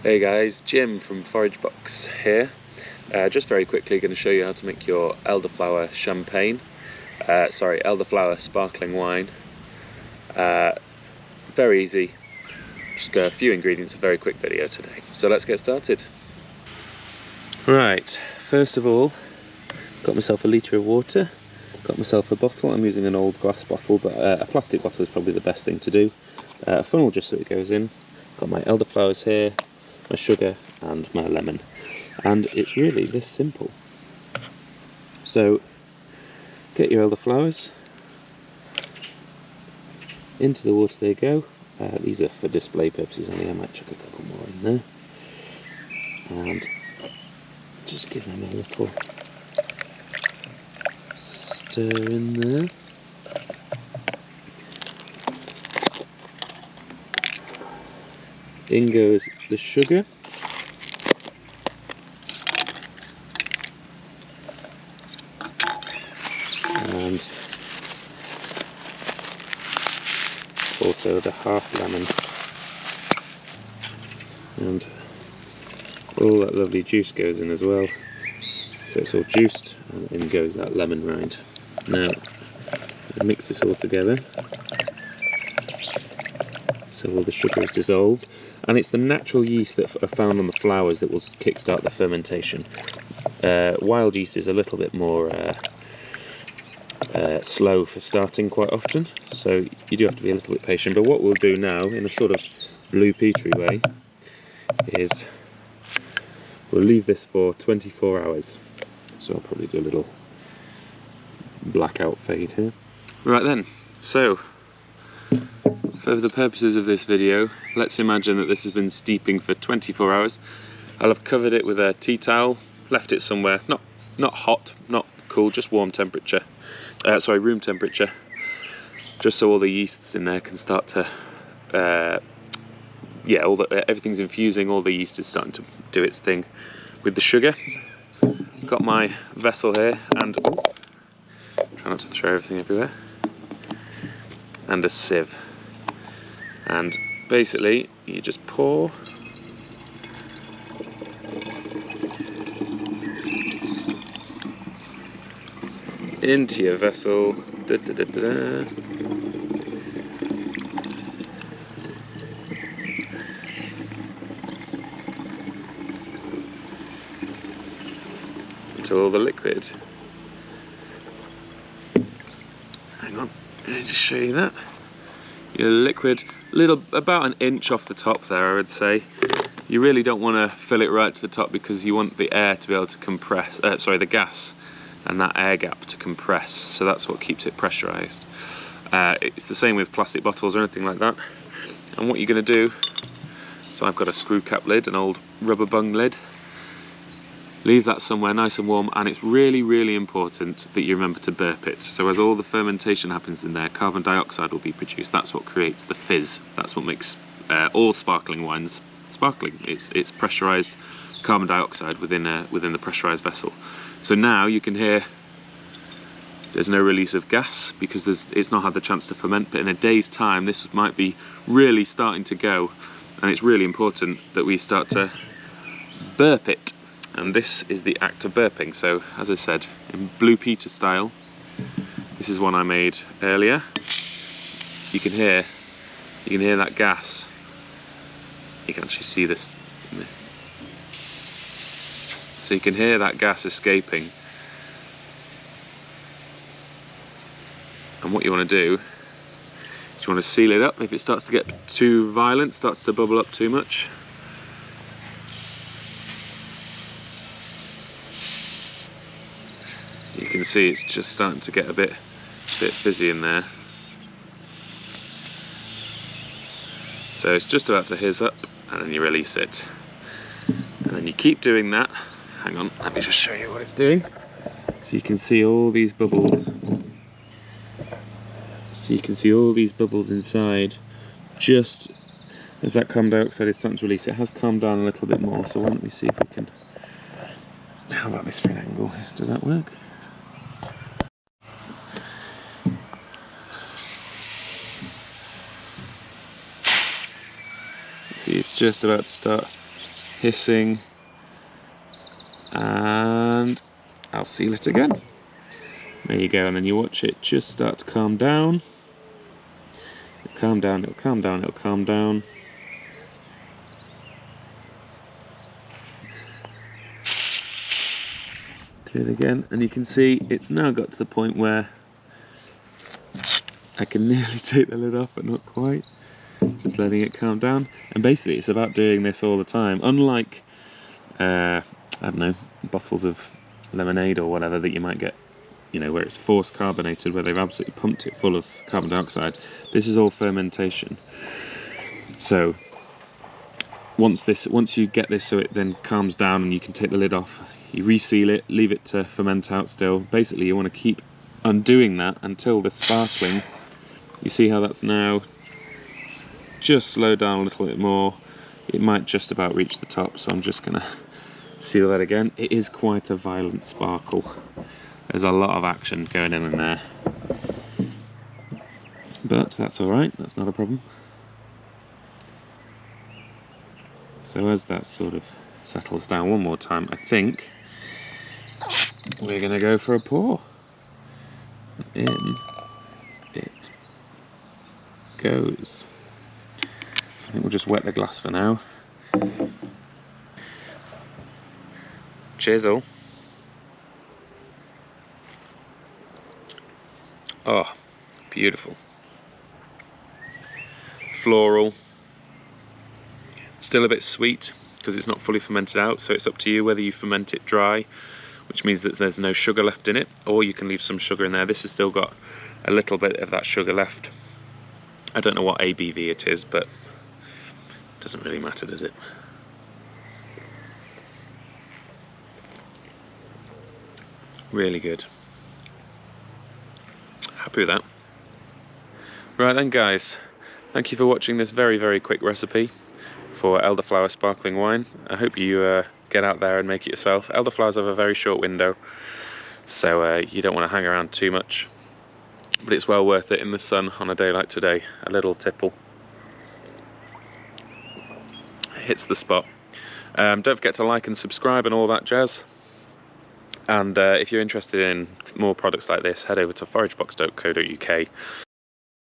Hey guys, Jim from Forage Box here. Just very quickly going to show you how to make your elderflower champagne. Elderflower sparkling wine. Very easy. Just got a few ingredients, a very quick video today. So let's get started. Right, first of all, got myself a litre of water. Got myself a bottle. I'm using an old glass bottle, but a plastic bottle is probably the best thing to do. A funnel just so it goes in. Got my elderflowers here, my sugar and my lemon, and it's really this simple. So get your elderflowers into the water, they go. These are for display purposes only. I might chuck a couple more in there and just give them a little stir in there. In goes the sugar. And also the half lemon. And all that lovely juice goes in as well. So it's all juiced, and in goes that lemon rind. Now, mix this all together. So all the sugar is dissolved, and it's the natural yeast that are found on the flowers that will kickstart the fermentation. Wild yeast is a little bit more slow for starting quite often, so you do have to be a little bit patient. But what we'll do now, in a sort of blue Petri way, is we'll leave this for 24 hours. So I'll probably do a little blackout fade here. Right then, so for the purposes of this video, let's imagine that this has been steeping for 24 hours. I'll have covered it with a tea towel, left it somewhere, not hot, not cool, just warm temperature. Room temperature. Just so all the yeasts in there can start to, everything's infusing, all the yeast is starting to do its thing with the sugar. Got my vessel here, and try not to throw everything everywhere. And a sieve. And basically, you just pour into your vessel. Into all the liquid. Hang on, let me just show you that. Your liquid, about an inch off the top there, I would say. You really don't want to fill it right to the top because you want the air to be able to compress, the gas and that air gap to compress, so that's what keeps it pressurised. It's the same with plastic bottles or anything like that. And what you're going to do, so I've got a screw cap lid, an old rubber bung lid. Leave that somewhere nice and warm, and it's really, really important that you remember to burp it. So as all the fermentation happens in there, carbon dioxide will be produced. That's what creates the fizz. That's what makes all sparkling wines sparkling. It's pressurised carbon dioxide within the pressurised vessel. So now you can hear there's no release of gas because it's not had the chance to ferment, but in a day's time this might be really starting to go, and it's really important that we start to burp it. And this is the act of burping. So as I said, in Blue Peter style, this is one I made earlier. You can hear that gas. You can actually see this. So you can hear that gas escaping. And what you want to do is you want to seal it up. If it starts to get too violent, starts to bubble up too much, you can see it's just starting to get a bit fizzy in there. So it's just about to hizz up, and then you release it. And then you keep doing that. Hang on, let me just show you what it's doing. So you can see all these bubbles. So you can see all these bubbles inside, just as that carbon dioxide is starting to release. It has calmed down a little bit more, so why don't we see if we can... How about this for an angle? Does that work? See, it's just about to start hissing, and I'll seal it again. There you go, and then you watch it just start to calm down. It'll calm down, it'll calm down, it'll calm down. Do it again, and you can see it's now got to the point where I can nearly take the lid off, but not quite. Just letting it calm down. And basically it's about doing this all the time. Unlike, I don't know, bottles of lemonade or whatever that you might get, you know, where it's force carbonated, where they've absolutely pumped it full of carbon dioxide. This is all fermentation. So once you get this so it then calms down and you can take the lid off, you reseal it, leave it to ferment out still. Basically you want to keep undoing that until the sparkling, you see how that's now just slowed down a little bit more. It might just about reach the top, so I'm just gonna seal that again. It is quite a violent sparkle. There's a lot of action going in there, but that's all right, that's not a problem. So as that sort of settles down one more time, I think we're gonna go for a pour. In it goes. I think we'll just wet the glass for now. Cheers all. Oh, beautiful. Floral. Still a bit sweet because it's not fully fermented out, so it's up to you whether you ferment it dry, which means that there's no sugar left in it, or you can leave some sugar in there. This has still got a little bit of that sugar left. I don't know what ABV it is, but it doesn't really matter, does it? Really good. Happy with that. Right then guys, thank you for watching this very, very quick recipe for elderflower sparkling wine. I hope you get out there and make it yourself. Elderflowers have a very short window, so you don't want to hang around too much, but it's well worth it in the sun on a day like today. A little tipple hits the spot. Don't forget to like and subscribe and all that jazz, and if you're interested in more products like this, head over to foragebox.co.uk.